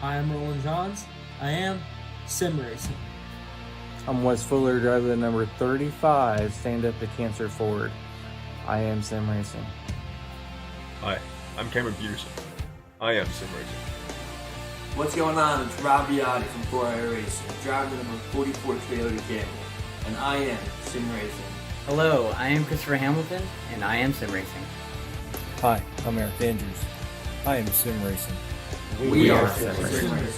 I am Roland Johns. I am sim racing. I'm Wes Fuller, driver the number 35, Stand Up to Cancer Ford. I am sim racing. Hi, I'm Cameron Peterson. I am sim racing. What's going on? It's Rob Biotti from 4i Racing, driving the number 44 Toyota Camry, and I am sim racing. Hello, I am Christopher Hamilton, and I am sim racing. Hi, I'm Eric Andrews. I am sim racing. We are sim racing.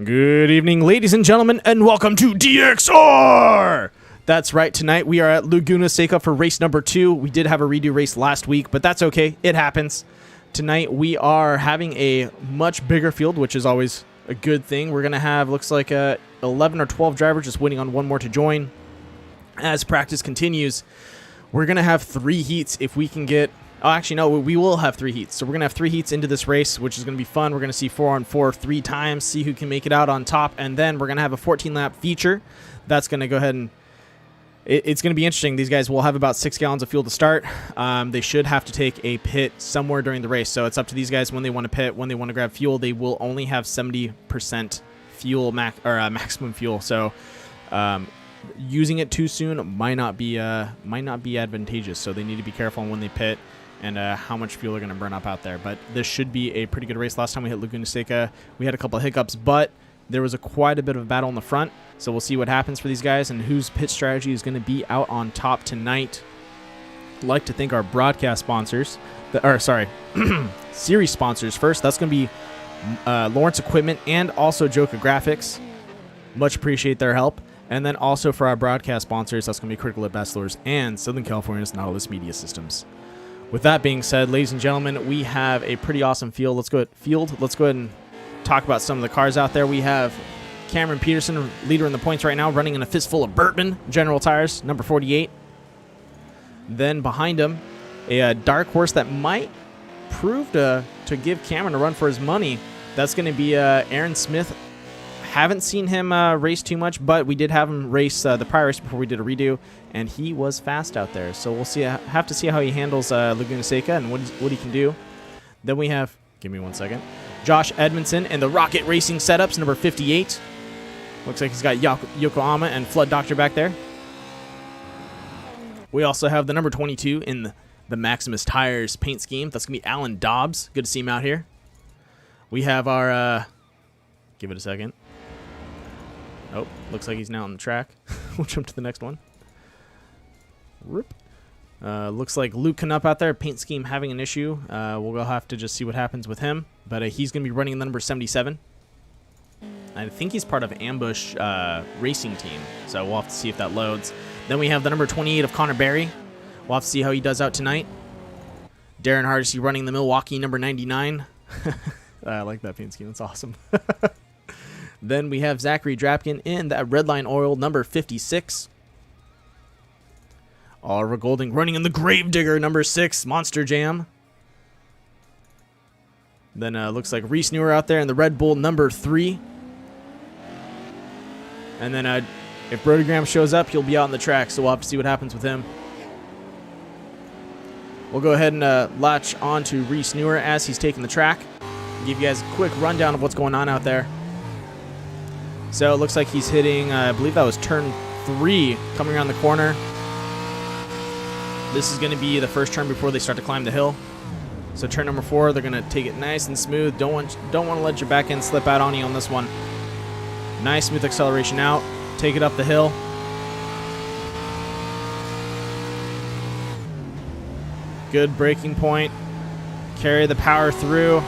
Good evening, ladies and gentlemen, and welcome to DXR! That's right, tonight we are at Laguna Seca for race number 2. We did have a redo race last week, but that's okay. It happens. Tonight we are having a much bigger field, which is always a good thing. We're going to have, looks like, 11 or 12 drivers just waiting on one more to join. As practice continues, we're going to have 3 heats if we can get... Oh, actually, no, we will have 3 heats. So we're going to have 3 heats into this race, which is going to be fun. We're going to see 4-on-4 3 times, see who can make it out on top. And then we're going to have a 14-lap feature. That's going to go ahead and... It's going to be interesting. These guys will have about 6 gallons of fuel to start. They should have to take a pit somewhere during the race. So it's up to these guys when they want to pit, when they want to grab fuel. They will only have 70% fuel, maximum fuel. So... using it too soon might not be advantageous, so they need to be careful on when they pit and how much fuel they're going to burn up out there. But this should be a pretty good race. Last time we hit Laguna Seca, we had a couple of hiccups, but there was quite a bit of a battle in the front, so we'll see what happens for these guys and whose pit strategy is going to be out on top tonight. I'd like to thank our broadcast sponsors, series sponsors first. That's going to be Lawrence Equipment and also Joka Graphics. Much appreciate their help. And then also for our broadcast sponsors, that's going to be Critical at Bachelors and Southern California's Nautilus Media Systems. With that being said, ladies and gentlemen, we have a pretty awesome field. Let's go ahead and talk about some of the cars out there. We have Cameron Peterson, leader in the points right now, running in a fistful of Burtman General Tires, number 48. Then behind him, a dark horse that might prove to give Cameron a run for his money. That's going to be Aaron Smith. Haven't seen him race too much, but we did have him race the prior race before we did a redo, and he was fast out there. So we'll see. Have to see how he handles Laguna Seca and what he can do. Then we have, give me one second, Josh Edmondson and the Rocket Racing Setups, number 58. Looks like he's got Yokohama and Flood Doctor back there. We also have the number 22 in the Maximus Tires paint scheme. That's going to be Alan Dobbs. Good to see him out here. We have our, give it a second. Oh, looks like he's now on the track. We'll jump to the next one. Rip. Looks like Luke Knupp out there, paint scheme having an issue. We'll have to just see what happens with him. But he's going to be running the number 77. I think he's part of Ambush Racing Team, so we'll have to see if that loads. Then we have the number 28 of Connor Berry. We'll have to see how he does out tonight. Darren Hardesty running the Milwaukee number 99. I like that paint scheme. That's awesome. Then we have Zachary Drapkin in that Redline Oil number 56. Oliver Golding running in the Gravedigger number 6 Monster Jam. Then looks like Reese Newer out there in the Red Bull number 3. And then if Brody Graham shows up, he'll be out on the track, so we'll have to see what happens with him. We'll go ahead and latch on to Reese Newer as he's taking the track. Give you guys a quick rundown of what's going on out there. So it looks like he's hitting, I believe that was turn 3 coming around the corner. This is going to be the first turn before they start to climb the hill. So turn number 4, they're going to take it nice and smooth. Don't want to let your back end slip out on you on this one. Nice smooth acceleration out. Take it up the hill. Good braking point. Carry the power through.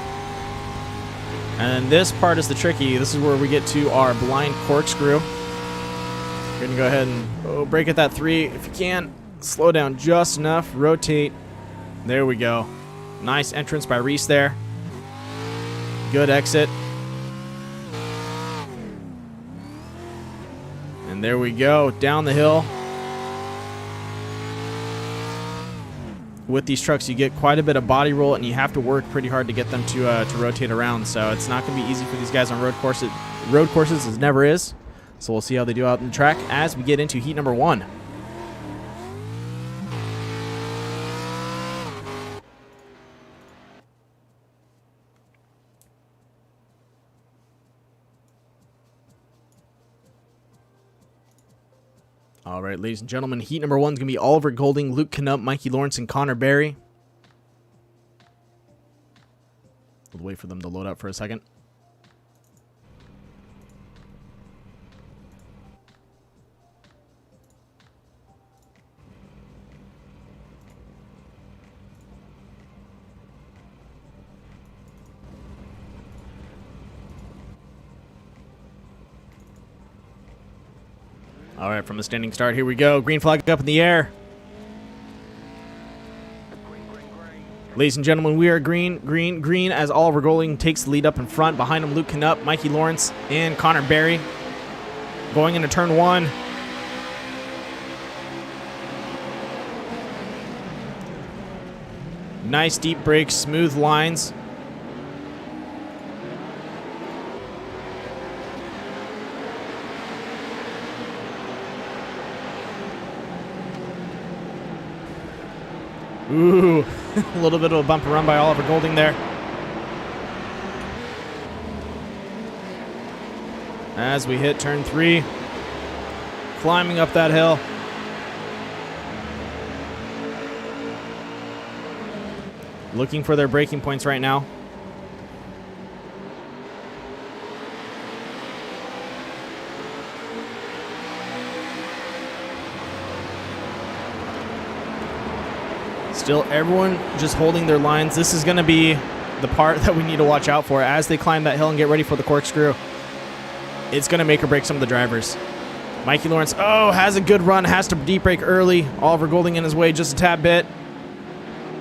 And this part is the tricky. This is where we get to our blind corkscrew. We're going to go ahead and brake at that 3 if you can. Slow down just enough. Rotate. There we go. Nice entrance by Reese there. Good exit. And there we go. Down the hill. with these trucks, you get quite a bit of body roll, and you have to work pretty hard to get them to rotate around. So it's not going to be easy for these guys on road courses. Road courses, as never is. So we'll see how they do out in the track as we get into heat number 1. All right, ladies and gentlemen, heat number 1 is going to be Oliver Golding, Luke Knupp, Mikey Lawrence, and Connor Berry. We'll wait for them to load up for a second. All right, from the standing start, here we go. Green flag up in the air. Ladies and gentlemen, we are green, green, green as Oliver Golding takes the lead up in front. Behind him, Luke Knupp, Mikey Lawrence, and Connor Berry. Going into turn 1. Nice deep brakes, smooth lines. Ooh, a little bit of a bumper run by Oliver Golding there. As we hit turn 3, climbing up that hill. Looking for their braking points right now. Still, everyone just holding their lines. This is going to be the part that we need to watch out for as they climb that hill and get ready for the corkscrew. It's going to make or break some of the drivers. Mikey Lawrence, has a good run, has to deep brake early. Oliver Golding in his way just a tad bit.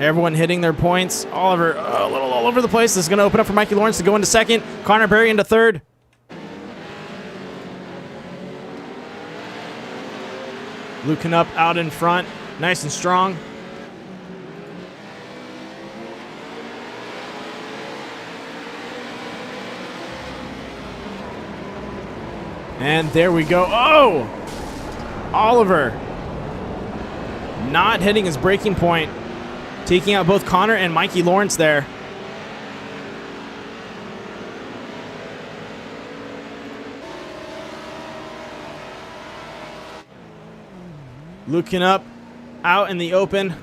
Everyone hitting their points. Oliver, a little all over the place. This is going to open up for Mikey Lawrence to go into second. Connor Berry into third. Luke Knupp out in front, nice and strong. And there we go. Oliver not hitting his braking point, taking out both Connor and Mikey Lawrence there. Looking up, out in the open.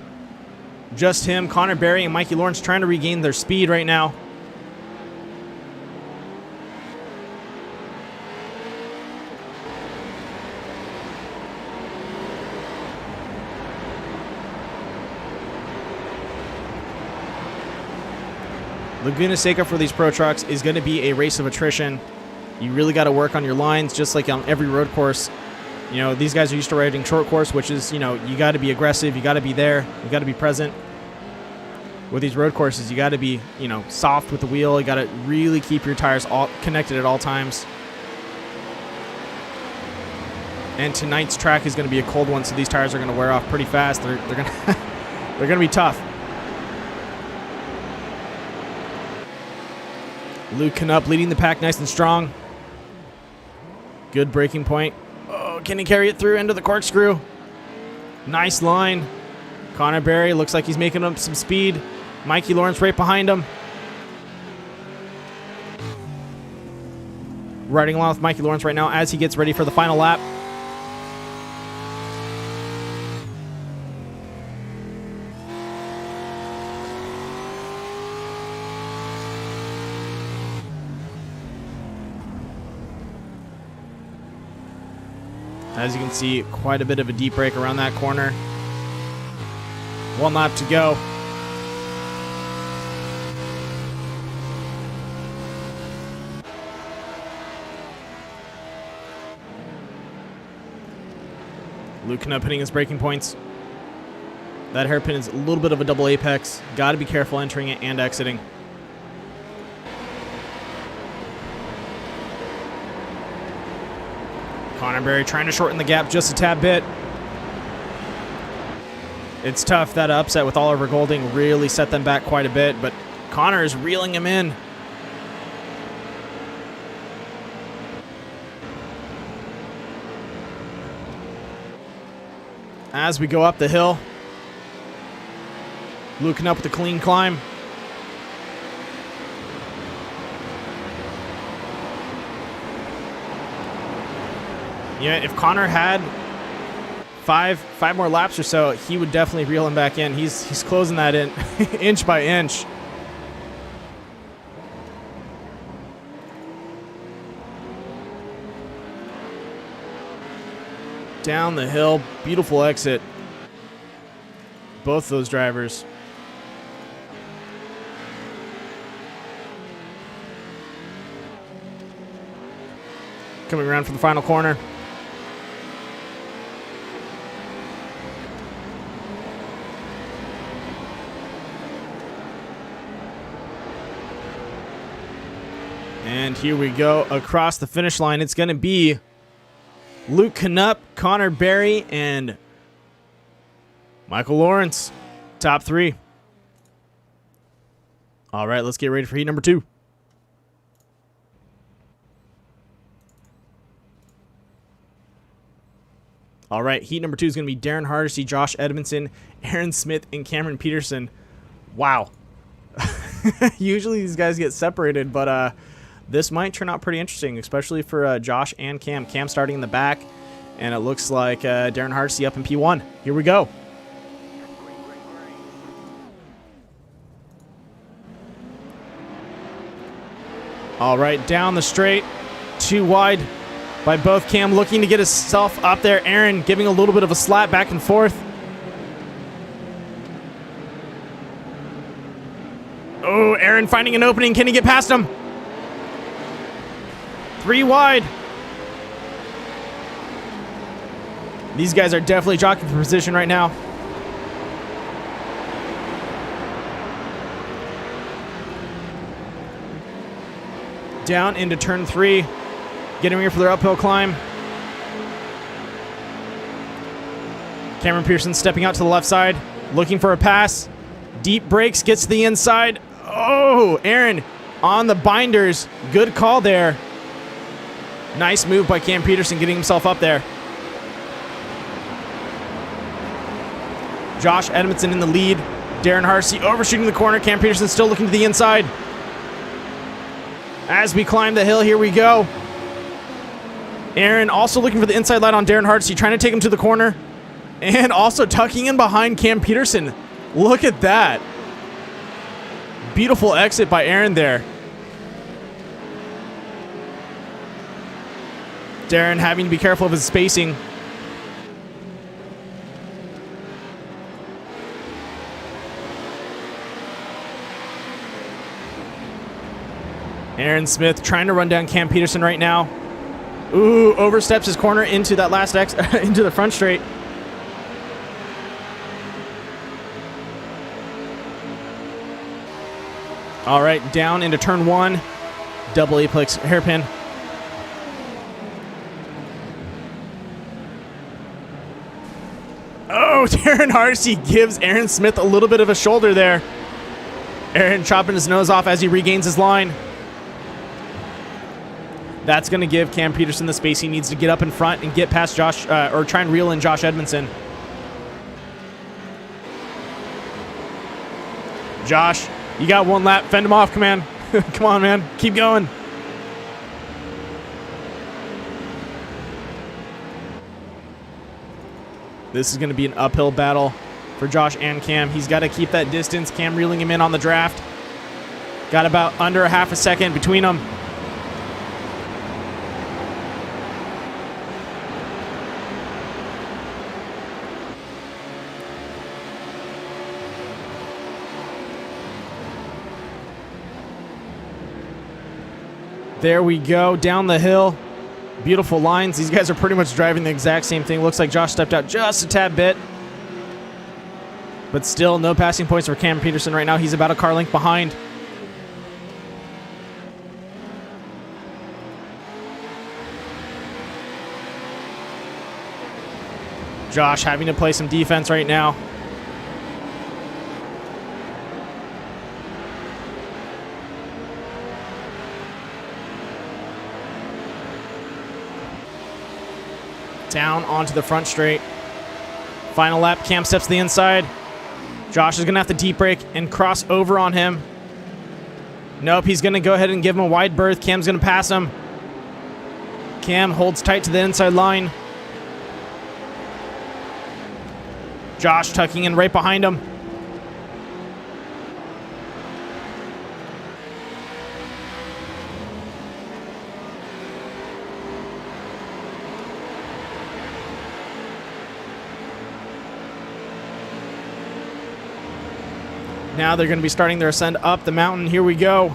Just him, Connor Berry, and Mikey Lawrence trying to regain their speed right now. Laguna Seca for these pro trucks is going to be a race of attrition. You really got to work on your lines, just like on every road course. You know, these guys are used to riding short course, which is, you got to be aggressive. You got to be there. You got to be present. With these road courses, you got to be, soft with the wheel. You got to really keep your tires all connected at all times. And tonight's track is going to be a cold one, so these tires are going to wear off pretty fast. They're going to they're going to be tough. Luke Knupp leading the pack nice and strong. Good braking point. Can he carry it through into the corkscrew? Nice line. Connor Berry looks like he's making up some speed. Mikey Lawrence right behind him. Riding along with Mikey Lawrence right now as he gets ready for the final lap. As you can see, quite a bit of a deep brake around that corner. One lap to go. Luke Knupp hitting his braking points. That hairpin is a little bit of a double apex. Got to be careful entering it and exiting. Connor Berry trying to shorten the gap just a tad bit. It's tough. That upset with Oliver Golding really set them back quite a bit, but Connor is reeling him in. As we go up the hill, Luke up with a clean climb. Yeah, if Connor had five more laps or so, he would definitely reel him back in. He's closing that in inch by inch. Down the hill, beautiful exit. Both those drivers. Coming around for the final corner. And here we go across the finish line. It's going to be Luke Knupp, Connor Berry, and Michael Lawrence. Top 3. All right, let's get ready for heat number 2. All right, heat number 2 is going to be Darren Hardesty, Josh Edmondson, Aaron Smith, and Cameron Peterson. Wow. Usually these guys get separated, but this might turn out pretty interesting, especially for Josh and Cam. Cam starting in the back, and it looks like Darren Hardesty up in P1. Here we go. All right, down the straight, too wide by both. Cam looking to get himself up there. Aaron giving a little bit of a slap back and forth. Oh, Aaron finding an opening. Can he get past him? 3 wide. These guys are definitely jockeying for position right now. Down into turn 3. Getting ready for their uphill climb. Cameron Pearson stepping out to the left side. Looking for a pass. Deep brakes. Gets to the inside. Oh, Aaron on the binders. Good call there. Nice move by Cam Peterson getting himself up there. Josh Edmondson in the lead. Darren Hardesty overshooting the corner. Cam Peterson still looking to the inside. As we climb the hill, here we go. Aaron also looking for the inside line on Darren Hardesty, trying to take him to the corner. And also tucking in behind Cam Peterson. Look at that. Beautiful exit by Aaron there. Darren having to be careful of his spacing. Aaron Smith trying to run down Cam Peterson right now. Ooh, oversteps his corner into that last into the front straight. All right, down into turn 1. Double aplex hairpin. Oh, Darren Hardesty gives Aaron Smith a little bit of a shoulder there. Aaron chopping his nose off as he regains his line. That's going to give Cam Peterson the space he needs to get up in front and get past Josh, or try and reel in Josh Edmondson. Josh, you got 1 lap. Fend him off, come on. Come on, man. Keep going. This is going to be an uphill battle for Josh and Cam. He's got to keep that distance. Cam reeling him in on the draft. Got about under a half a second between them. There we go, down the hill. Beautiful lines. These guys are pretty much driving the exact same thing. Looks like Josh stepped out just a tad bit. But still, no passing points for Cam Peterson right now. He's about a car length behind. Josh having to play some defense right now. Down onto the front straight. Final lap, Cam steps to the inside. Josh is going to have to deep brake and cross over on him. Nope, he's going to go ahead and give him a wide berth. Cam's going to pass him. Cam holds tight to the inside line. Josh tucking in right behind him. Now they're going to be starting their ascent up the mountain. Here we go.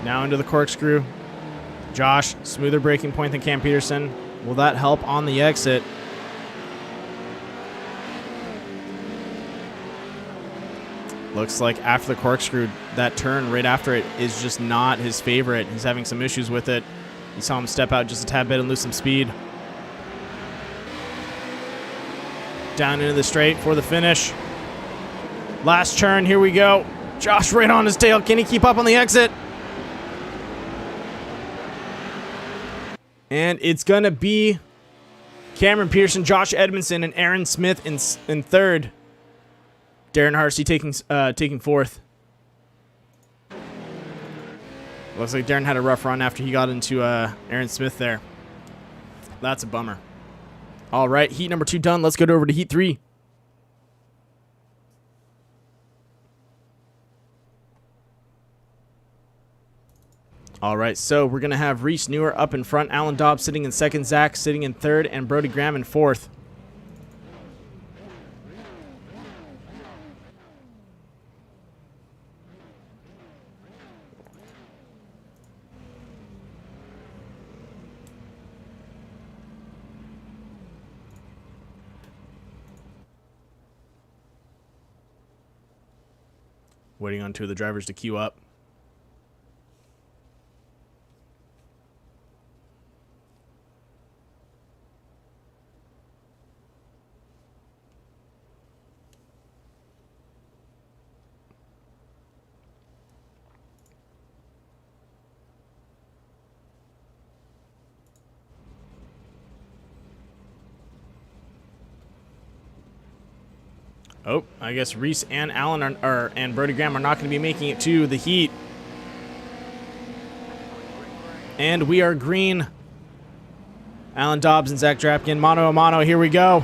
Now into the corkscrew. Josh, smoother braking point than Cam Peterson. Will that help on the exit? Looks like after the corkscrew, that turn right after it is just not his favorite. He's having some issues with it. You saw him step out just a tad bit and lose some speed. Down into the straight for the finish. Last turn, here we go. Josh right on his tail. Can he keep up on the exit? And it's going to be Cameron Pearson, Josh Edmondson, and Aaron Smith in third. Darren Harsey taking fourth. Looks like Darren had a rough run after he got into Aaron Smith there. That's a bummer. All right, heat number 2 done. Let's go over to heat 3. All right, so we're going to have Reese Newer up in front, Alan Dobbs sitting in second, Zach sitting in third, and Brody Graham in fourth. Waiting on 2 of the drivers to queue up. Oh, I guess Reese and Allen and Brody Graham are not going to be making it to the heat. And we are green. Alan Dobbs and Zach Drapkin, mano a mano. Here we go.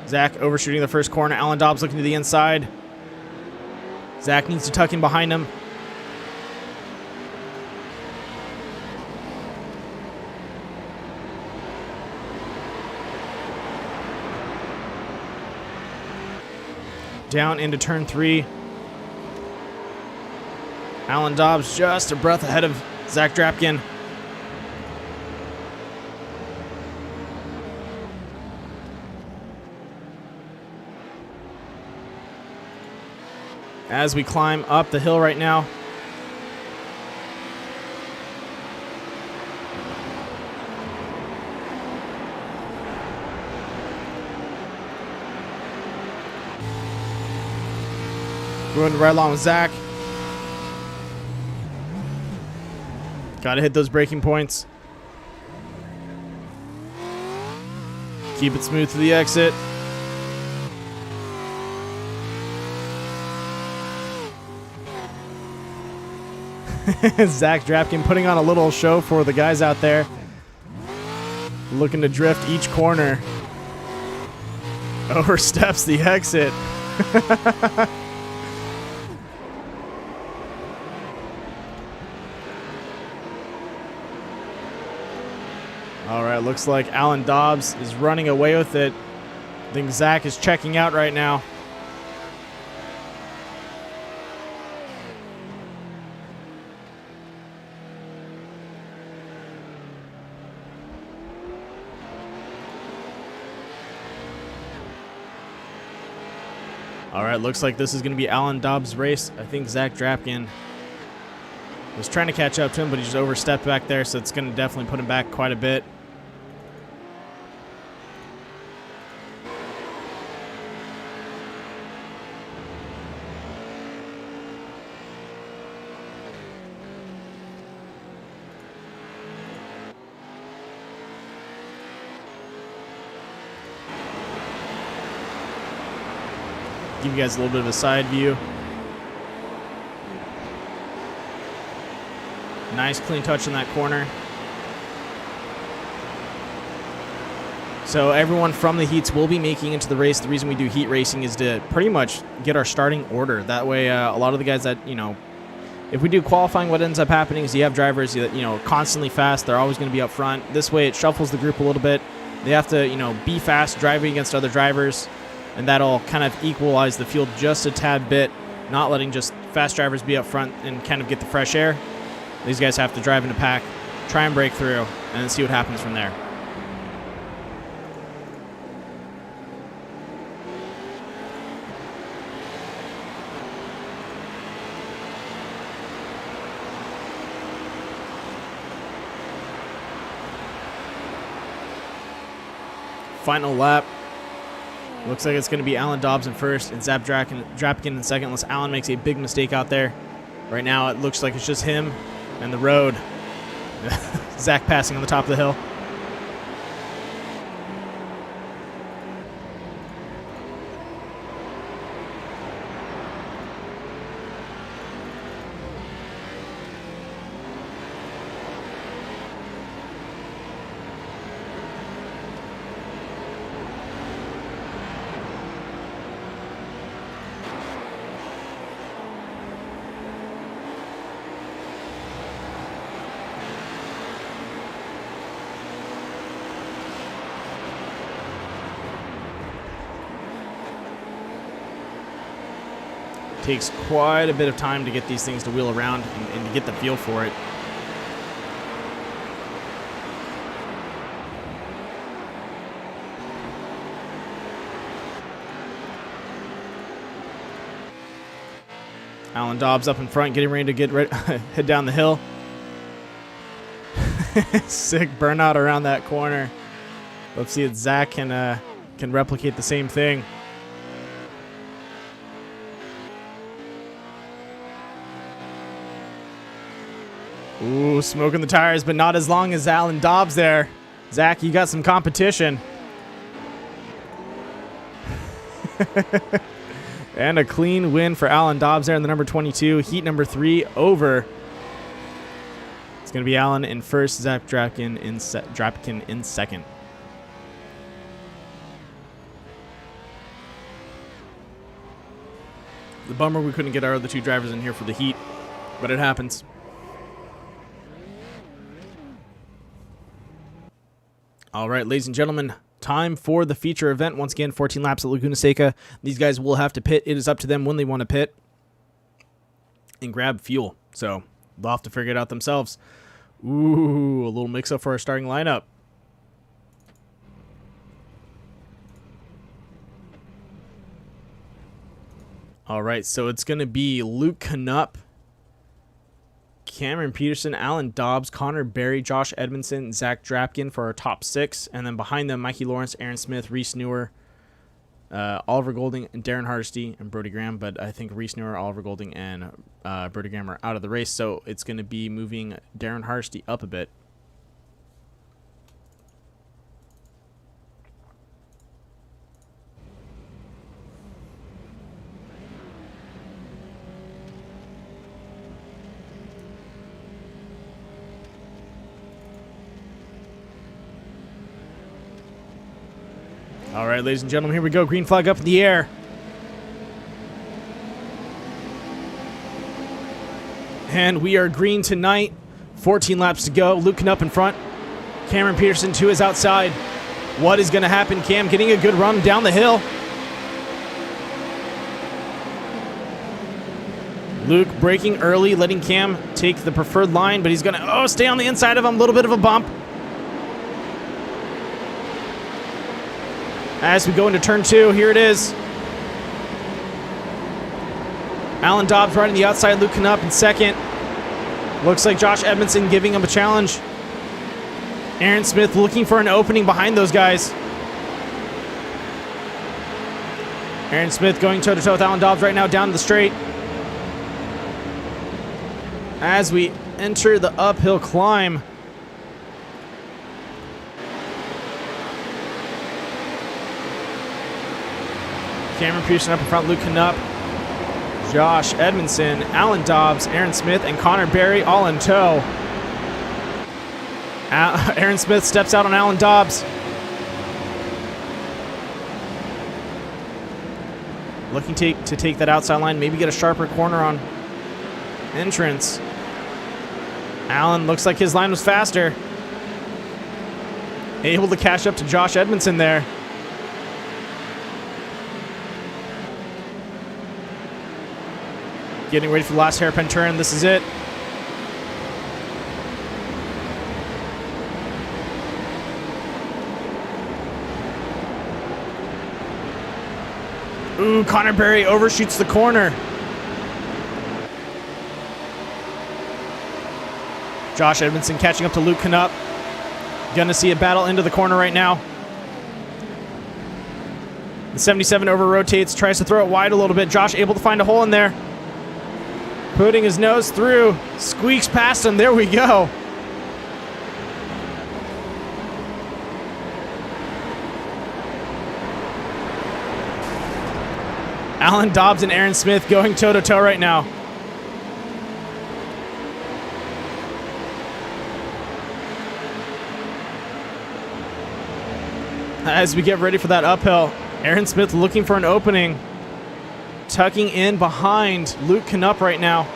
Zach overshooting the first corner. Alan Dobbs looking to the inside. Zach needs to tuck in behind him. Down into turn 3. Alan Dobbs just a breath ahead of Zach Drapkin. As we climb up the hill right now. Going right along with Zach. Gotta hit those braking points. Keep it smooth to the exit. Zach Drapkin putting on a little show for the guys out there. Looking to drift each corner. Oversteps the exit. All right, looks like Alan Dobbs is running away with it. I think Zach is checking out right now. All right, looks like this is going to be Alan Dobbs' race. I think Zach Drapkin was trying to catch up to him, but he just overstepped back there, so it's going to definitely put him back quite a bit. Give you guys a little bit of a side view. Nice clean touch in that corner. So everyone from the heats will be making into the race. The reason we do heat racing is to pretty much get our starting order. That way, a lot of the guys that, you know, if we do qualifying, what ends up happening is you have drivers that, you know, constantly fast. They're always going to be up front. This way, it shuffles the group a little bit. They have to, you know, be fast driving against other drivers, and that'll kind of equalize the field just a tad bit, not letting just fast drivers be up front and kind of get the fresh air. These guys have to drive in a pack, try and break through, and then see what happens from there. Final lap. Looks like it's going to be Alan Dobbs in first and Zach Drapkin in second, unless Alan makes a big mistake out there. Right now, it looks like it's just him and the road. Zach passing on the top of the hill. Takes quite a bit of time to get these things to wheel around and to get the feel for it. Alan Dobbs up in front, getting ready to head down the hill. Sick burnout around that corner. Let's see if Zach can replicate the same thing. Ooh, smoking the tires, but not as long as Alan Dobbs there. Zach, you got some competition. And a clean win for Alan Dobbs there in the number 22. Heat number 3 over. It's going to be Alan in first, Zach Drapkin in second. The bummer we couldn't get our other two drivers in here for the heat, but it happens. All right, ladies and gentlemen, time for the feature event. Once again, 14 laps at Laguna Seca. These guys will have to pit. It is up to them when they want to pit and grab fuel. So they'll have to figure it out themselves. Ooh, a little mix-up for our starting lineup. All right, so it's going to be Luke Knupp, Cameron Peterson, Alan Dobbs, Connor Berry, Josh Edmondson, Zach Drapkin for our top 6. And then behind them, Mikey Lawrence, Aaron Smith, Reese Newer, Oliver Golding, and Darren Hardesty, and Brody Graham. But I think Reese Newer, Oliver Golding, and Brody Graham are out of the race. So it's going to be moving Darren Hardesty up a bit. All right, ladies and gentlemen, here we go. Green flag up in the air. And we are green tonight. 14 laps to go. Luke Knupp in front. Cameron Peterson to his outside. What is going to happen? Cam getting a good run down the hill. Luke braking early, letting Cam take the preferred line, but he's going to stay on the inside of him. A little bit of a bump. As we go into turn 2, here it is. Alan Dobbs riding the outside, Luke Knupp in second. Looks like Josh Edmondson giving him a challenge. Aaron Smith looking for an opening behind those guys. Aaron Smith going toe-to-toe with Alan Dobbs right now down the straight. As we enter the uphill climb. Cameron Pearson up in front, Luke Knupp, Josh Edmondson, Alan Dobbs, Aaron Smith, and Connor Berry all in tow. Aaron Smith steps out on Alan Dobbs. Looking to take that outside line, maybe get a sharper corner on entrance. Alan looks like his line was faster. Able to catch up to Josh Edmondson there. Getting ready for the last hairpin turn. This is it. Ooh, Connor Berry overshoots the corner. Josh Edmondson catching up to Luke Knupp. Gonna see a battle into the corner right now. The 77 over rotates, tries to throw it wide a little bit. Josh able to find a hole in there. Putting his nose through, squeaks past him. There we go. Alan Dobbs and Aaron Smith going toe-to-toe right now. As we get ready for that uphill, Aaron Smith looking for an opening. Tucking in behind Luke Knupp right now.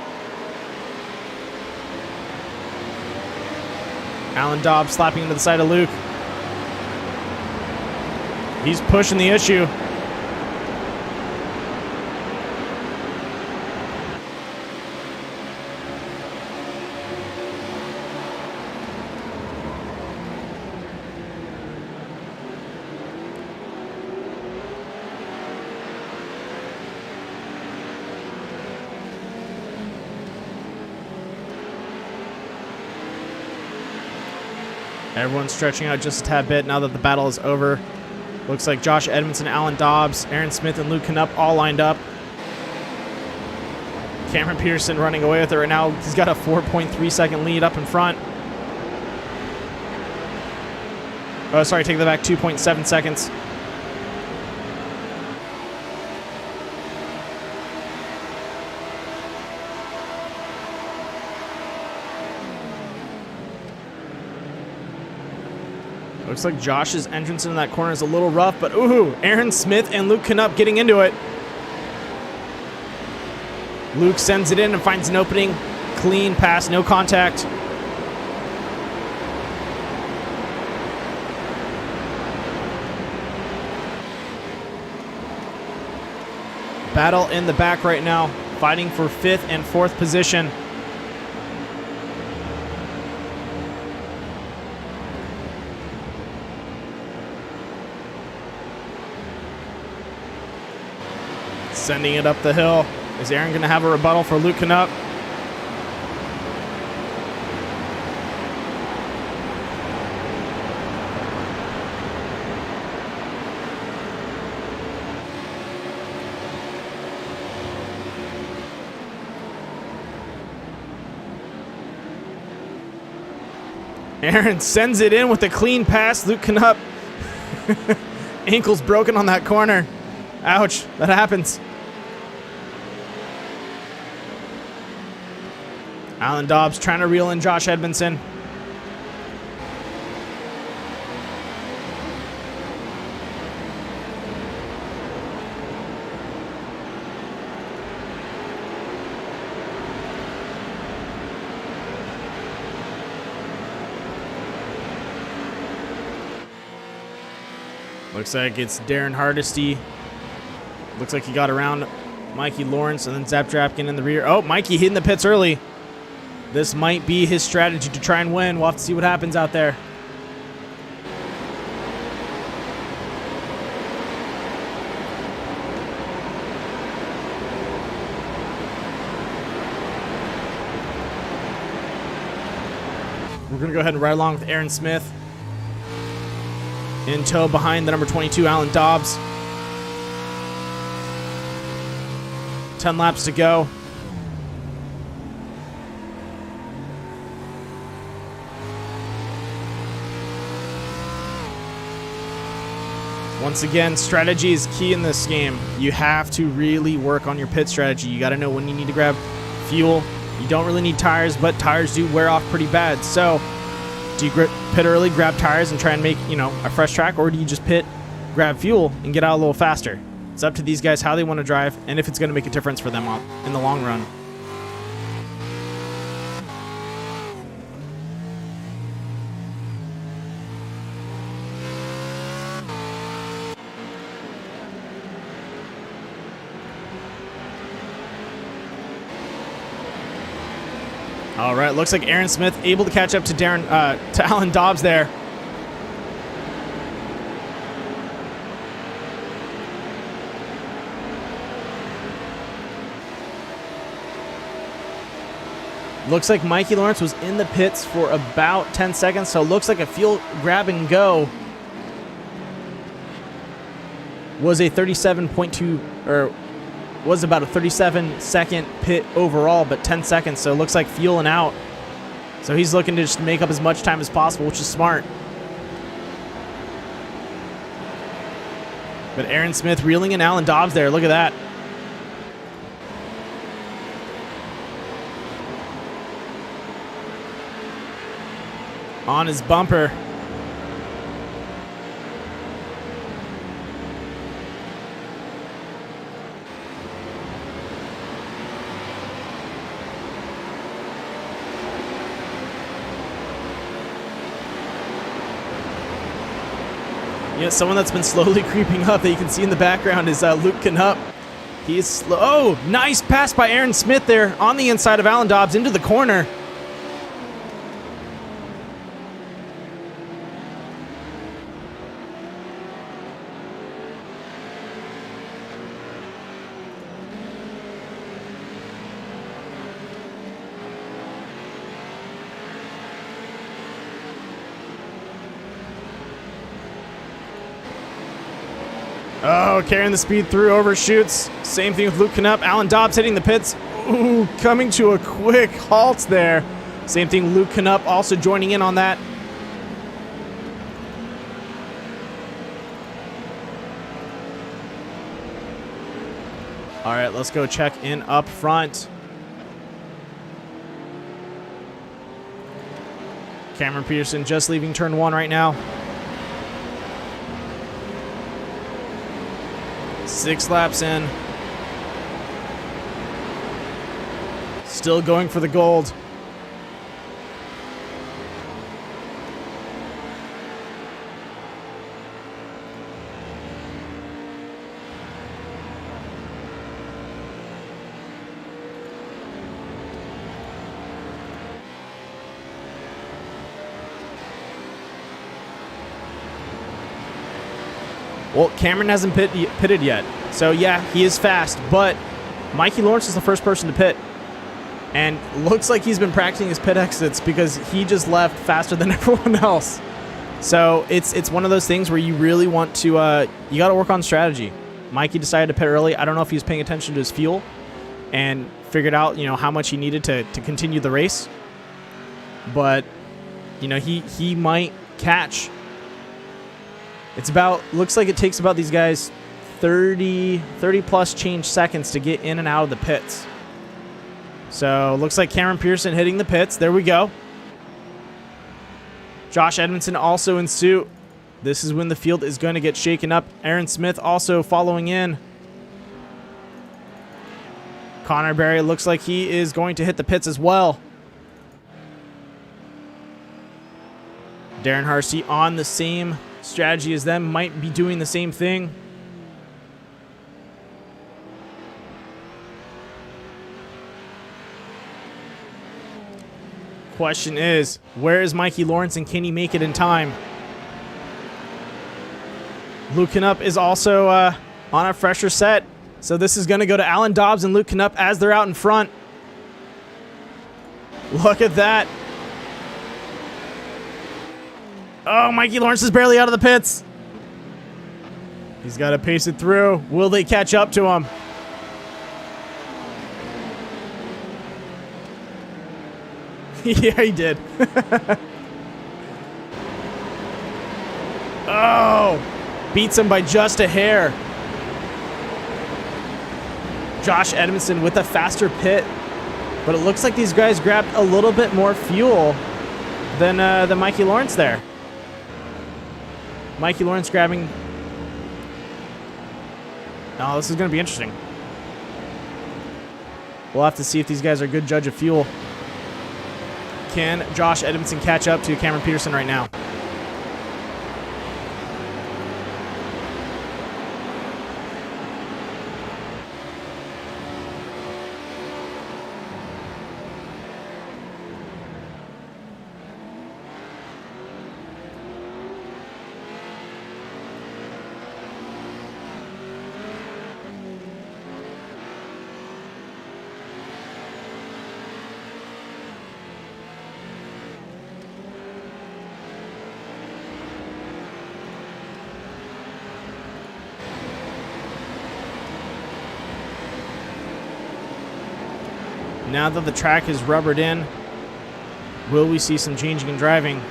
Alan Dobbs slapping into the side of Luke. He's pushing the issue. Everyone's stretching out just a tad bit now that the battle is over. Looks like Josh Edmondson, Alan Dobbs, Aaron Smith, and Luke Knupp all lined up. Cameron Pearson running away with it right now. He's got a 4.3 second lead up in front. Oh, sorry, take that back, 2.7 seconds. Looks like Josh's entrance into that corner is a little rough, but ooh, Aaron Smith and Luke Knupp getting into it. Luke sends it in and finds an opening. Clean pass, no contact. Battle in the back right now, fighting for 5th and 4th position. Sending it up the hill. Is Aaron going to have a rebuttal for Luke Knupp? Aaron sends it in with a clean pass. Luke Knupp. Ankle's broken on that corner. Ouch, that happens. Alan Dobbs trying to reel in Josh Edmondson. Looks like it's Darren Hardesty. Looks like he got around Mikey Lawrence and then Zap Drapkin in the rear. Oh, Mikey hitting the pits early. This might be his strategy to try and win. We'll have to see what happens out there. We're going to go ahead and ride along with Aaron Smith. In tow behind the number 22, Alan Dobbs. 10 laps to go. Once again, strategy is key in this game. You have to really work on your pit strategy. You got to know when you need to grab fuel. You don't really need tires, but tires do wear off pretty bad. So, do you pit early, grab tires, and try and make, a fresh track, or do you just pit, grab fuel, and get out a little faster? It's up to these guys how they want to drive and if it's going to make a difference for them in the long run. All right, looks like Aaron Smith able to catch up to to Alan Dobbs there. Looks like Mikey Lawrence was in the pits for about 10 seconds, so it looks like a fuel grab and go was a 37.2, or was about a 37-second pit overall, but 10 seconds, so it looks like fueling out. So he's looking to just make up as much time as possible, which is smart. But Aaron Smith reeling in Alan Dobbs there. Look at that. On his bumper. Yeah, someone that's been slowly creeping up that you can see in the background is Luke Knupp. He is slow. Oh, nice pass by Aaron Smith there on the inside of Alan Dobbs into the corner. Oh, carrying the speed through, overshoots. Same thing with Luke Knupp. Alan Dobbs hitting the pits. Ooh, coming to a quick halt there. Same thing, Luke Knupp also joining in on that. All right, let's go check in up front. Cameron Peterson just leaving turn 1 right now. 6 laps in. Still going for the gold. Well, Cameron hasn't pitted yet. So, yeah, he is fast. But Mikey Lawrence is the first person to pit. And looks like he's been practicing his pit exits because he just left faster than everyone else. So, it's one of those things where you really want to, you got to work on strategy. Mikey decided to pit early. I don't know if he was paying attention to his fuel and figured out, how much he needed to continue the race. But, he might catch. Looks like it takes about these guys 30 plus change seconds to get in and out of the pits. So looks like Cameron Pearson hitting the pits. There we go. Josh Edmondson also in suit. This is when the field is going to get shaken up. Aaron Smith also following in. Connor Berry looks like he is going to hit the pits as well. Darren Harsey on the same strategy as them, might be doing the same thing. Question is, where is Mikey Lawrence and can he make it in time? Luke Knupp is also on a fresher set. So this is going to go to Alan Dobbs and Luke Knupp as they're out in front. Look at that. Oh, Mikey Lawrence is barely out of the pits. He's got to pace it through. Will they catch up to him? Yeah, he did. Oh, beats him by just a hair. Josh Edmondson with a faster pit, but it looks like these guys grabbed a little bit more fuel than Mikey Lawrence there. Mikey Lawrence grabbing. Oh, this is going to be interesting. We'll have to see if these guys are a good judge of fuel. Can Josh Edmondson catch up to Cameron Peterson right now? Now that the track is rubbered in, will we see some changing in driving?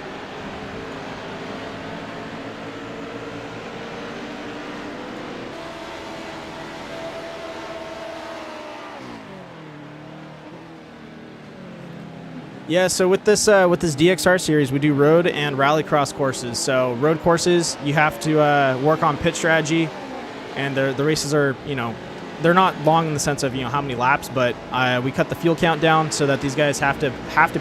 Yeah, so with this DXR series, we do road and rallycross courses. So road courses, you have to work on pit strategy, and the races are, they're not long in the sense of how many laps, but we cut the fuel count down so that these guys have to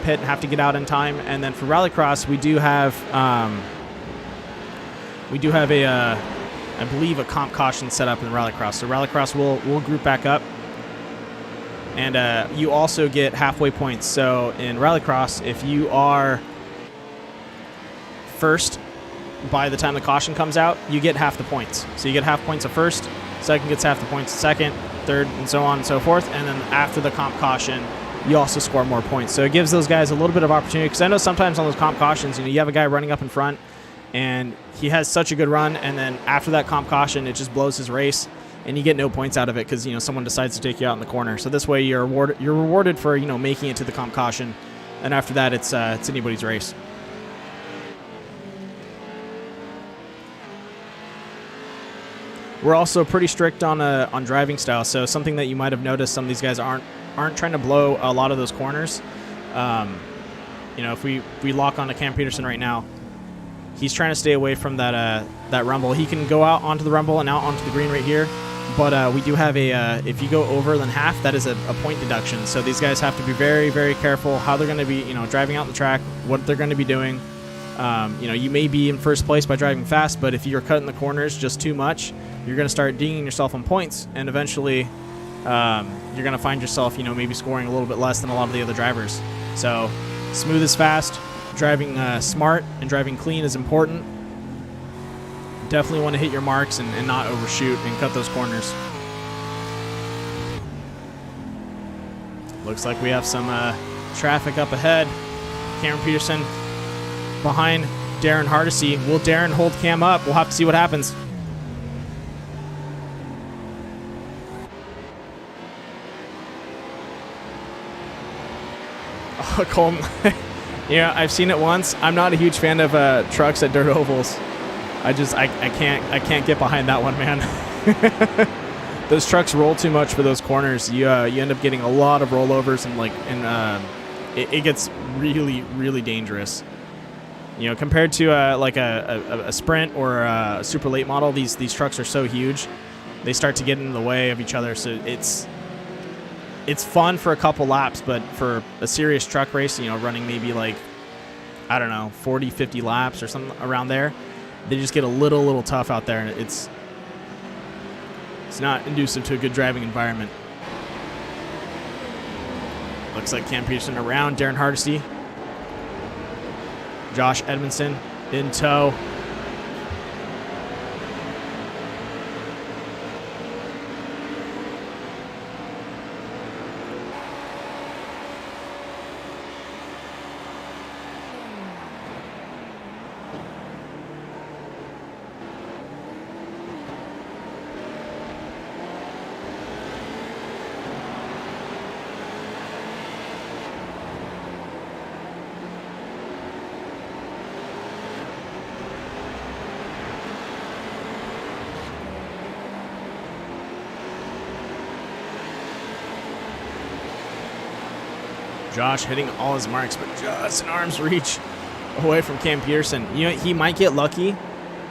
pit and have to get out in time. And then for rallycross, we do have I believe a comp caution set up in rallycross. So rallycross will group back up, and you also get halfway points. So in rallycross, if you are first by the time the caution comes out, you get half the points. So you get half points of first. Second gets half the points second, third, and so on and so forth. And then after the comp caution, you also score more points. So it gives those guys a little bit of opportunity, because I know sometimes on those comp cautions, you have a guy running up in front and he has such a good run, and then after that comp caution, it just blows his race and you get no points out of it because someone decides to take you out in the corner. So this way you're rewarded for making it to the comp caution, and after that it's anybody's race. We're also pretty strict on driving style. So something that you might have noticed, some of these guys aren't trying to blow a lot of those corners. If we lock onto Cam Peterson right now, he's trying to stay away from that rumble. He can go out onto the rumble and out onto the green right here, but we do have if you go over than half, that is a point deduction. So these guys have to be very, very careful how they're going to be driving out the track, what they're going to be doing. You may be in first place by driving fast, but if you're cutting the corners just too much, you're going to start dinging yourself on points, and eventually you're going to find yourself, maybe scoring a little bit less than a lot of the other drivers. So smooth is fast, driving smart and driving clean is important. Definitely want to hit your marks and not overshoot and cut those corners. Looks like we have some traffic up ahead. Cameron Peterson behind Darren Hardesty. Will Darren hold Cam up? We'll have to see what happens. Oh, Colton. Yeah, I've seen it once. I'm not a huge fan of trucks at dirt ovals. I can't get behind that one, man. Those trucks roll too much for those corners. You end up getting a lot of rollovers, and it gets really, really dangerous. Compared to a sprint or a super late model, these trucks are so huge, they start to get in the way of each other. So it's fun for a couple laps, but for a serious truck race, running maybe 40, 50 laps or something around there, they just get a little tough out there, and it's not conducive to a good driving environment. Looks like Cam Peterson around Darren Hardesty. Josh Edmondson in tow. Josh hitting all his marks, but just an arm's reach away from Cam Peterson. You know, he might get lucky,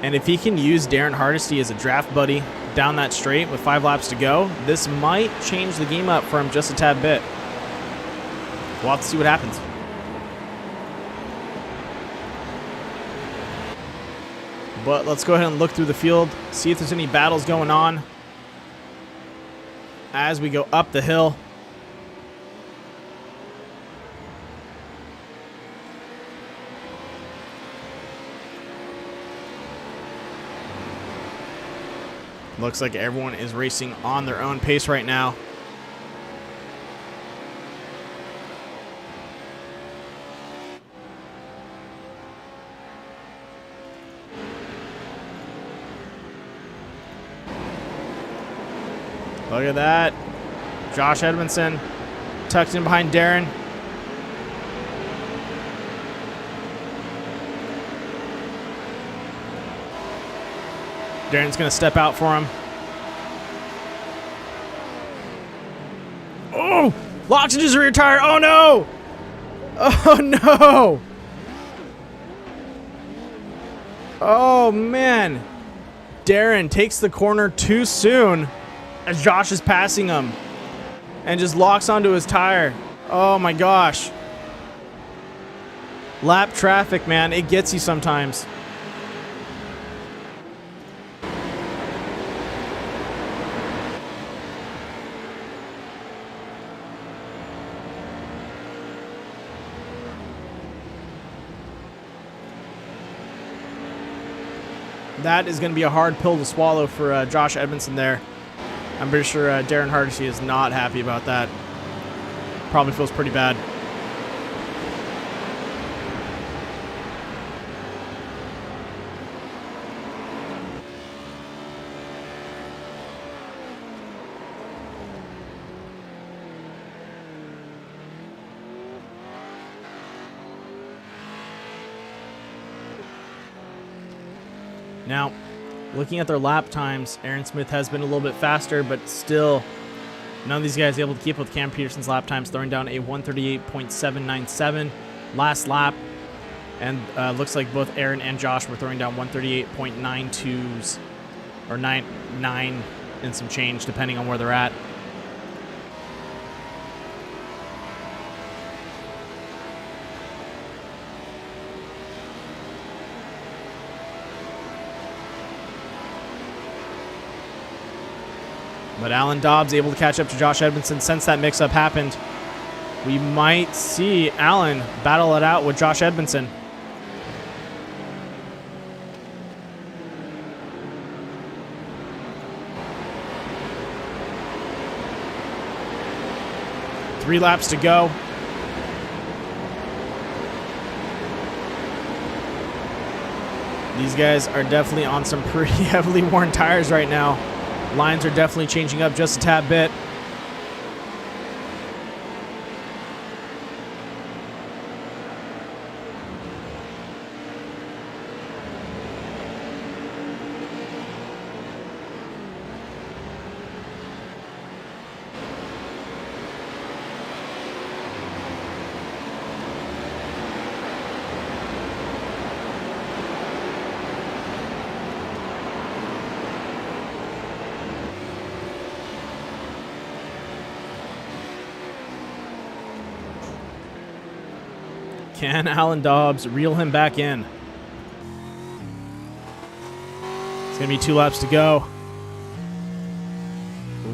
and if he can use Darren Hardesty as a draft buddy down that straight with 5 laps to go, this might change the game up for him just a tad bit. We'll have to see what happens. But let's go ahead and look through the field, see if there's any battles going on as we go up the hill. Looks like everyone is racing on their own pace right now. Look at that. Josh Edmondson tucked in behind Darren. Darren's going to step out for him. Oh! Locked into his rear tire. Oh, no! Oh, no! Oh, man. Darren takes the corner too soon as Josh is passing him and just locks onto his tire. Oh, my gosh. Lap traffic, man. It gets you sometimes. That is going to be a hard pill to swallow for Josh Edmondson there. I'm pretty sure Darren Hardesty is not happy about that. Probably feels pretty bad. Now, looking at their lap times, Aaron Smith has been a little bit faster, but still, none of these guys able to keep up with Cam Peterson's lap times, throwing down a 138.797 last lap. And looks like both Aaron and Josh were throwing down 138.92s, or 9 and some change, depending on where they're at. But Alan Dobbs able to catch up to Josh Edmondson since that mix-up happened. We might see Alan battle it out with Josh Edmondson. Three laps to go. These guys are definitely on some pretty heavily worn tires right now. Lines are definitely changing up just a tad bit. Can Alan Dobbs reel him back in? It's going to be 2 laps to go.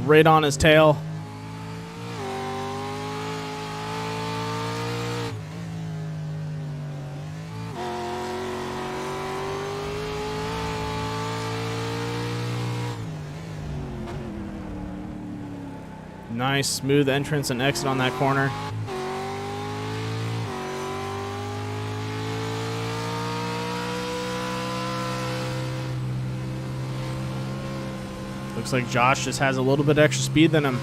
Right on his tail. Nice smooth entrance and exit on that corner. Looks like Josh just has a little bit extra speed than him.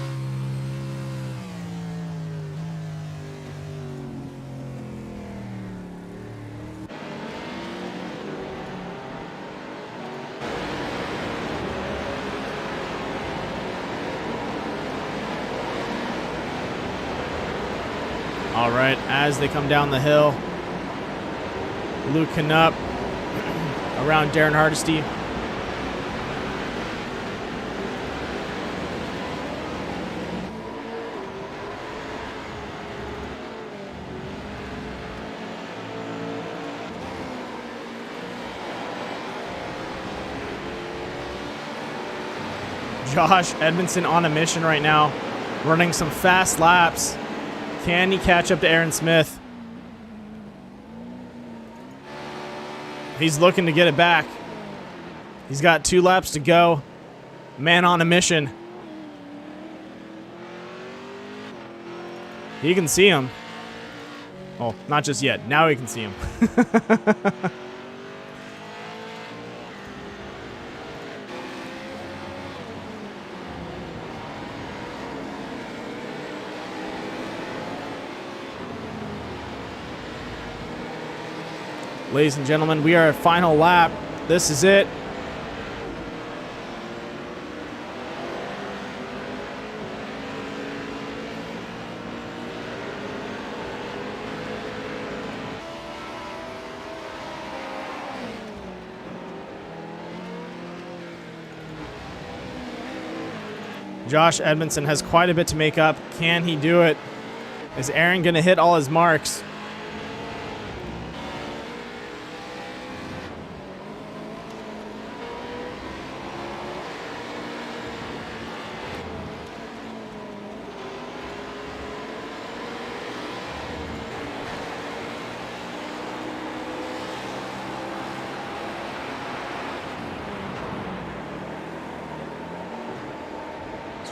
All right, as they come down the hill, Luke Knupp around Darren Hardesty. Josh Edmondson on a mission right now, running some fast laps. Can he catch up to Aaron Smith? He's looking to get it back. He's got 2 laps to go. Man on a mission. He can see him. Well, not just yet. Now he can see him. Ladies and gentlemen, we are at final lap. This is it. Josh Edmondson has quite a bit to make up. Can he do it? Is Aaron going to hit all his marks?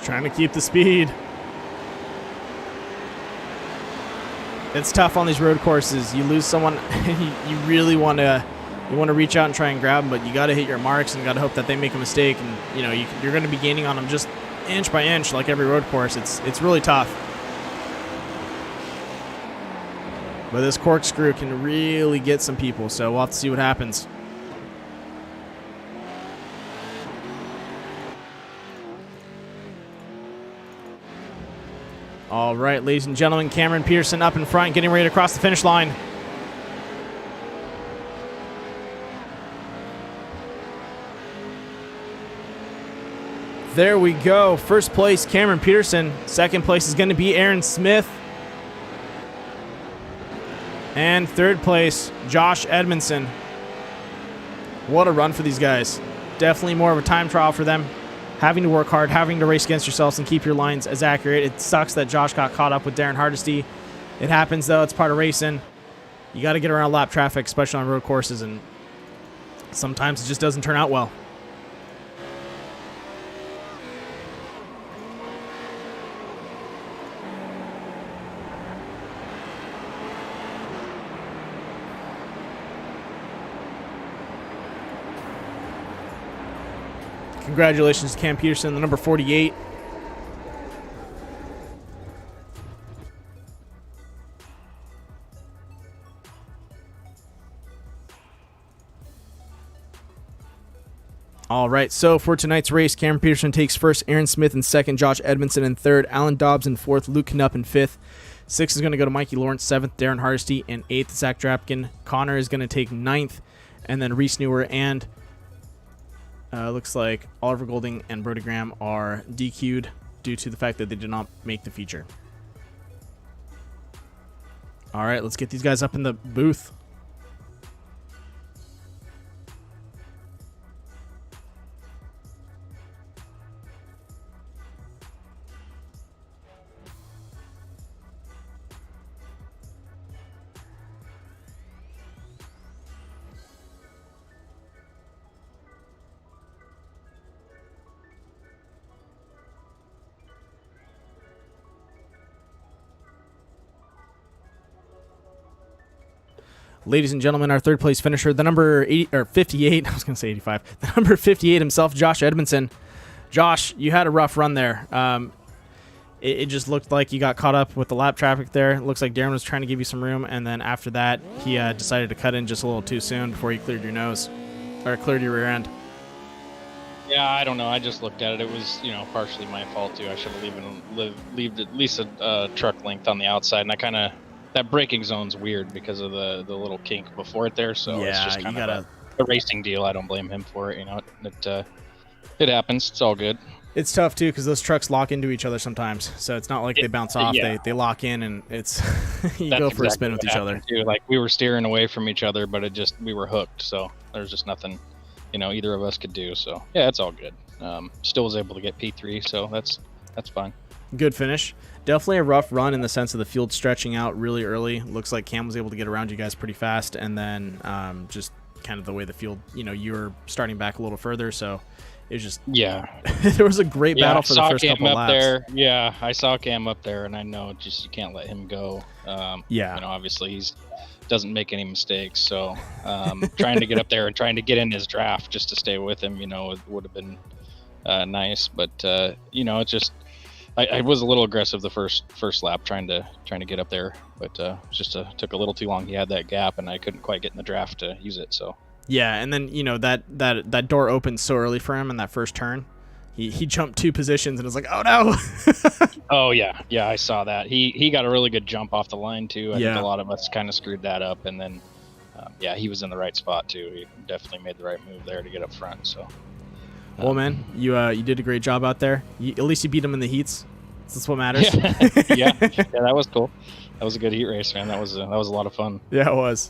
Trying to keep the speed. It's tough on these road courses. You lose someone, you really want to reach out and try and grab them, but you got to hit your marks and got to hope that they make a mistake. And you're going to be gaining on them just inch by inch, like every road course. It's really tough. But this corkscrew can really get some people, so we'll have to see what happens. All right, ladies and gentlemen, Cameron Pearson up in front, getting ready to cross the finish line. There we go. First place, Cameron Peterson. Second place is going to be Aaron Smith. And third place, Josh Edmondson. What a run for these guys. Definitely more of a time trial for them. Having to work hard, having to race against yourselves and keep your lines as accurate. It sucks that Josh got caught up with Darren Hardesty. It happens, though. It's part of racing. You got to get around lap traffic, especially on road courses, and sometimes it just doesn't turn out well. Congratulations, Cam Peterson, the number 48. All right, so for tonight's race, Cameron Peterson takes first, Aaron Smith in second, Josh Edmondson in third, Alan Dobbs in fourth, Luke Knupp in fifth. Sixth is going to go to Mikey Lawrence, seventh, Darren Hardesty, and eighth, Zach Drapkin. Connor is going to take ninth, and then Reese Newer and looks like Oliver Golding and Brody Graham are DQ'd due to the fact that they did not make the feature. All right, let's get these guys up in the booth. Ladies and gentlemen, our third place finisher, the number 58, I was going to say 85, the number 58 himself, Josh Edmondson. Josh, you had a rough run there. It just looked like you got caught up with the lap traffic there. It looks like Darren was trying to give you some room, and then after that, he decided to cut in just a little too soon before you cleared your nose, or cleared your rear end. Yeah, I don't know. I just looked at it. It was, partially my fault too. I should have left at least a truck length on the outside, and I kind of that braking zone's weird because of the little kink before it there. So it's Yeah, just you kind gotta. of a racing deal. I don't blame him for it. It happens. It's all good. It's tough too because those trucks lock into each other sometimes. So it's not like they bounce off. Yeah. They lock in, and it's you That's go for a exactly spin with what each other. happened, too. Like we were steering away from each other, but we were hooked. So there's just nothing, either of us could do. So yeah, it's all good. Still was able to get P3, so that's fine. Good finish. Definitely a rough run in the sense of the field stretching out really early. Looks like Cam was able to get around you guys pretty fast, and then just kind of the way the field, you were starting back a little further, so it was just there was a great battle for the first couple laps. There. Yeah, I saw Cam up there, and I know just you can't let him go. Obviously he doesn't make any mistakes, so trying to get up there and trying to get in his draft just to stay with him, would have been nice, but it's just. I was a little aggressive the first lap trying to get up there, but took a little too long. He had that gap, and I couldn't quite get in the draft to use it. So yeah, and then that door opened so early for him in that first turn. He jumped 2 positions and was like, oh no. Oh yeah, I saw that. He got a really good jump off the line too. I think a lot of us kind of screwed that up, and then he was in the right spot too. He definitely made the right move there to get up front. So. Well, man, you did a great job out there. At least you beat him in the heats. That's what matters. Yeah, that was cool. That was a good heat race, man. That was a lot of fun. Yeah, it was.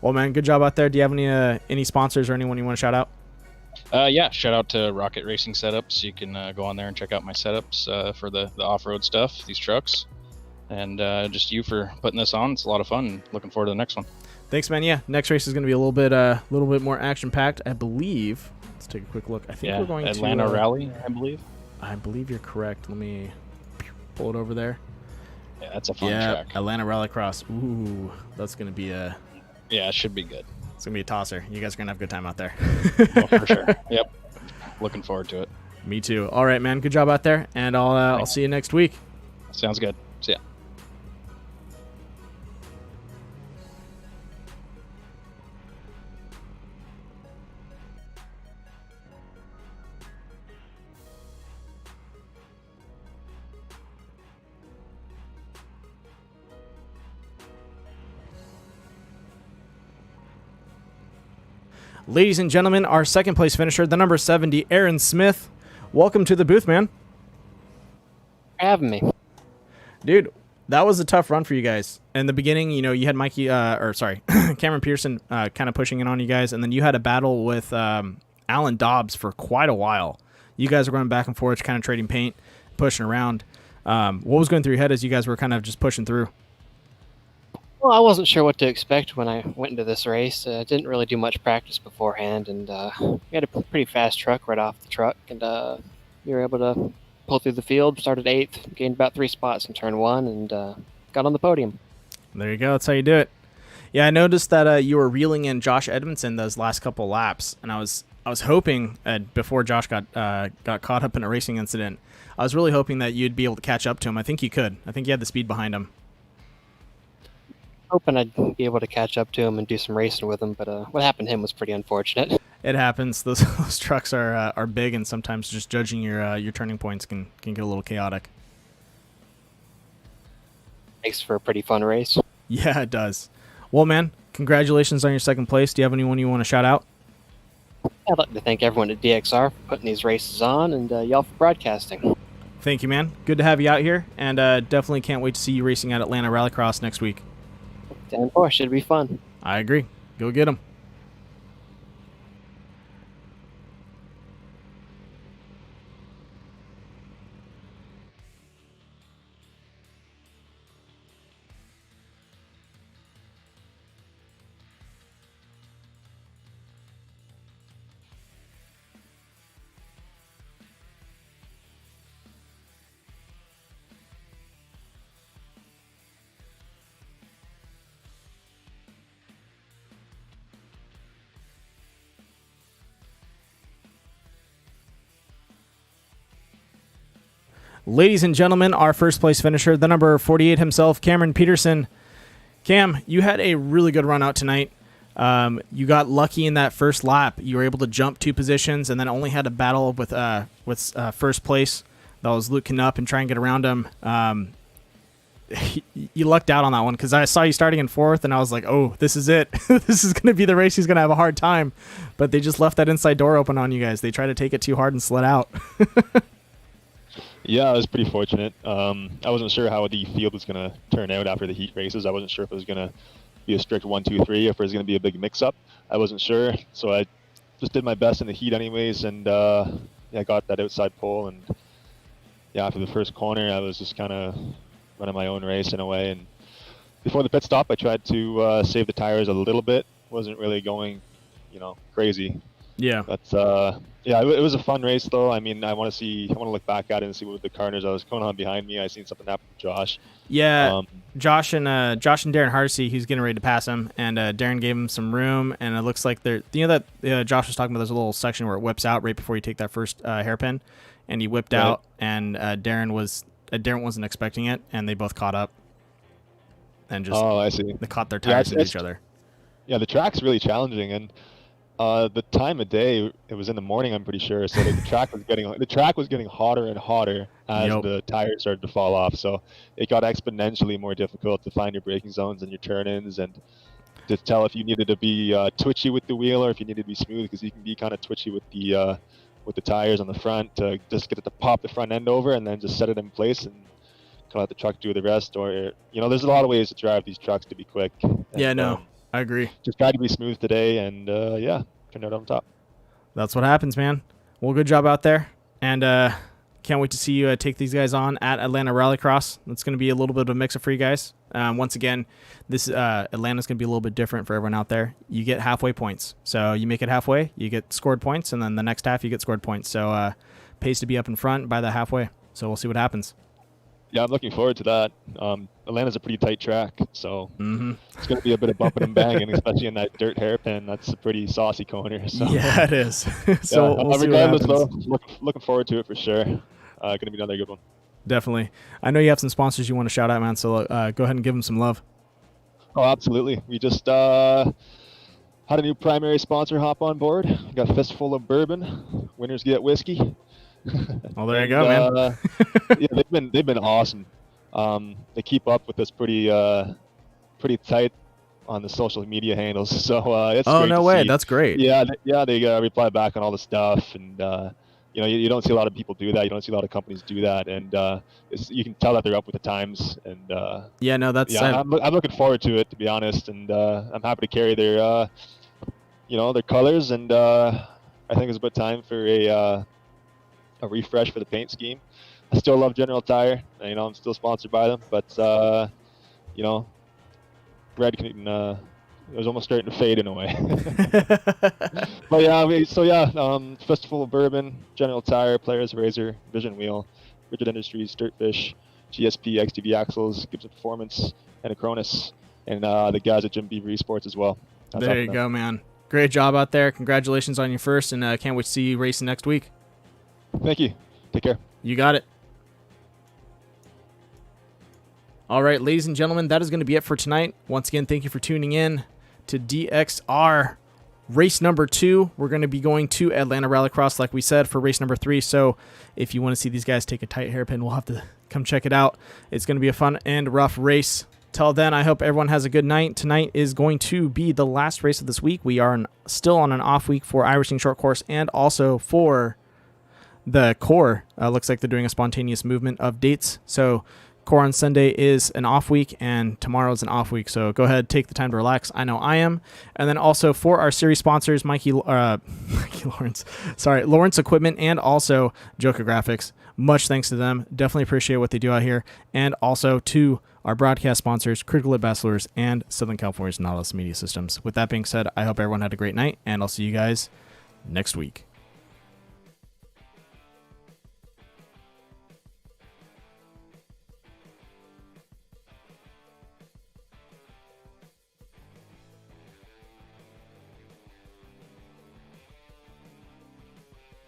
Well, man, good job out there. Do you have any sponsors or anyone you want to shout out? Shout out to Rocket Racing Setups. You can go on there and check out my setups for the off-road stuff, these trucks, and just you for putting this on. It's a lot of fun. Looking forward to the next one. Thanks, man. Yeah, next race is going to be a little bit more action-packed, I believe. Let's take a quick look. I think we're going Atlanta to Rally, I believe. I believe you're correct. Let me pull it over there. Yeah, that's a fun track. Atlanta Rallycross. Ooh, that's going to be Yeah, it should be good. It's going to be a tosser. You guys are going to have a good time out there. Oh, for sure. Yep. Looking forward to it. Me too. All right, man. Good job out there, and I'll see you next week. Sounds good. See ya. Ladies and gentlemen, our second place finisher, the number 70, Aaron Smith. Welcome to the booth, man. Having me. Dude, that was a tough run for you guys. In the beginning, you had Cameron Pearson kind of pushing in on you guys, and then you had a battle with Alan Dobbs for quite a while. You guys were going back and forth, kind of trading paint, pushing around. What was going through your head as you guys were kind of just pushing through? Well, I wasn't sure what to expect when I went into this race. Didn't really do much practice beforehand, and we had a pretty fast truck right off the truck, and we were able to pull through the field, started 8th, gained about 3 spots in turn 1, and got on the podium. There you go. That's how you do it. Yeah, I noticed that you were reeling in Josh Edmondson those last couple laps, and I was hoping before Josh got caught up in a racing incident, I was really hoping that you'd be able to catch up to him. I think you could. I think you had the speed behind him. Hoping I'd be able to catch up to him and do some racing with him, but what happened to him was pretty unfortunate. It happens. Those trucks are big, and sometimes just judging your turning points can get a little chaotic. Makes for a pretty fun race. Yeah, it does. Well, man, congratulations on your second place. Do you have anyone you want to shout out? I'd like to thank everyone at DXR for putting these races on, and y'all for broadcasting. Thank you, man. Good to have you out here, and definitely can't wait to see you racing at Atlanta Rallycross next week. 10-4 should be fun. I agree. Go get them. Ladies and gentlemen, our first place finisher, the number 48 himself, Cameron Peterson. Cam, you had a really good run out tonight. You got lucky in that first lap. You were able to jump 2 positions and then only had a battle with first place that was looking up and trying to get around him. you lucked out on that one because I saw you starting in 4th, and I was like, oh, this is it. This is going to be the race he's going to have a hard time. But they just left that inside door open on you guys. They tried to take it too hard and slid out. Yeah, I was pretty fortunate. I wasn't sure how the field was going to turn out after the heat races. I wasn't sure if it was going to be a strict 1, 2, 3, if it was going to be a big mix-up. I wasn't sure, so I just did my best in the heat anyways, and I got that outside pole. And yeah, after the first corner, I was just kind of running my own race in a way. And before the pit stop, I tried to save the tires a little bit. Wasn't really going, crazy. Yeah. But yeah, it was a fun race though. I mean, I want to look back at it and see what the corners I was going on behind me. I seen something happen to Josh. Yeah, Josh and Darren Hardesty, he's getting ready to pass him, and Darren gave him some room, and it looks like that Josh was talking about. There's a little section where it whips out right before you take that first hairpin, and he whipped out, and Darren wasn't expecting it, and they both caught up, and just I see. They caught their tires into each other. Yeah, the track's really challenging, and the time of day, it was in the morning, I'm pretty sure. So the track was getting hotter and hotter as the tires started to fall off. So it got exponentially more difficult to find your braking zones and your turn-ins, and to tell if you needed to be twitchy with the wheel or if you needed to be smooth, because you can be kind of twitchy with the tires on the front to just get it to pop the front end over and then just set it in place and kind of let the truck do the rest. Or there's a lot of ways to drive these trucks to be quick. And, I agree. Just tried to be smooth today, and turned out on top. That's what happens, man. Well, good job out there, and can't wait to see you take these guys on at Atlanta Rallycross. It's going to be a little bit of a mix-up for you guys. Once again, this Atlanta's going to be a little bit different for everyone out there. You get halfway points, so you make it halfway, you get scored points, and then the next half you get scored points. So pays to be up in front by the halfway. So we'll see what happens. Yeah, I'm looking forward to that. Atlanta's a pretty tight track, so it's going to be a bit of bumping and banging, especially in that dirt hairpin. That's a pretty saucy corner. So. Yeah, it is. So we'll see regardless, though, looking forward to it for sure. Going to be another good one. Definitely. I know you have some sponsors you want to shout out, man, so go ahead and give them some love. Oh, absolutely. We just had a new primary sponsor hop on board. We got a fistful of bourbon. Winners get whiskey. Well, there you go, man. Yeah, they've been awesome. They keep up with us pretty tight on the social media handles. So it's oh great no to way, see. that's great. Yeah, they reply back on all the stuff, and you don't see a lot of people do that. You don't see a lot of companies do that, and you can tell that they're up with the times. And I'm looking forward to it, to be honest, and I'm happy to carry their their colors, and I think it's about time for a refresh for the paint scheme. I still love General Tire. I'm still sponsored by them, but red can it was almost starting to fade in a way. But Festival of Bourbon, General Tire, Players Razor, Vision Wheel, Rigid Industries, Dirtfish, GSP, XTV Axles, Gibson Performance, and Acronis, and the guys at Jim Beaver Esports as well. There you go, man. Great job out there. Congratulations on your first, and can't wait to see you racing next week. Thank you. Take care. You got it. All right, ladies and gentlemen, that is going to be it for tonight. Once again, thank you for tuning in to DXR race number 2. We're going to be going to Atlanta Rallycross, like we said, for race number 3. So if you want to see these guys take a tight hairpin, we'll have to come check it out. It's going to be a fun and rough race. Till then, I hope everyone has a good night. Tonight is going to be the last race of this week. We are still on an off week for iRacing Short Course and also for the Core. Looks like they're doing a spontaneous movement of dates. So Core on Sunday is an off week, and tomorrow is an off week. So go ahead, take the time to relax. I know I am. And then also for our series sponsors, Lawrence Equipment, and also Joker Graphics. Much thanks to them. Definitely appreciate what they do out here. And also to our broadcast sponsors, Critical Lit Bachelors and Southern California's Nautilus Media Systems. With that being said, I hope everyone had a great night, and I'll see you guys next week.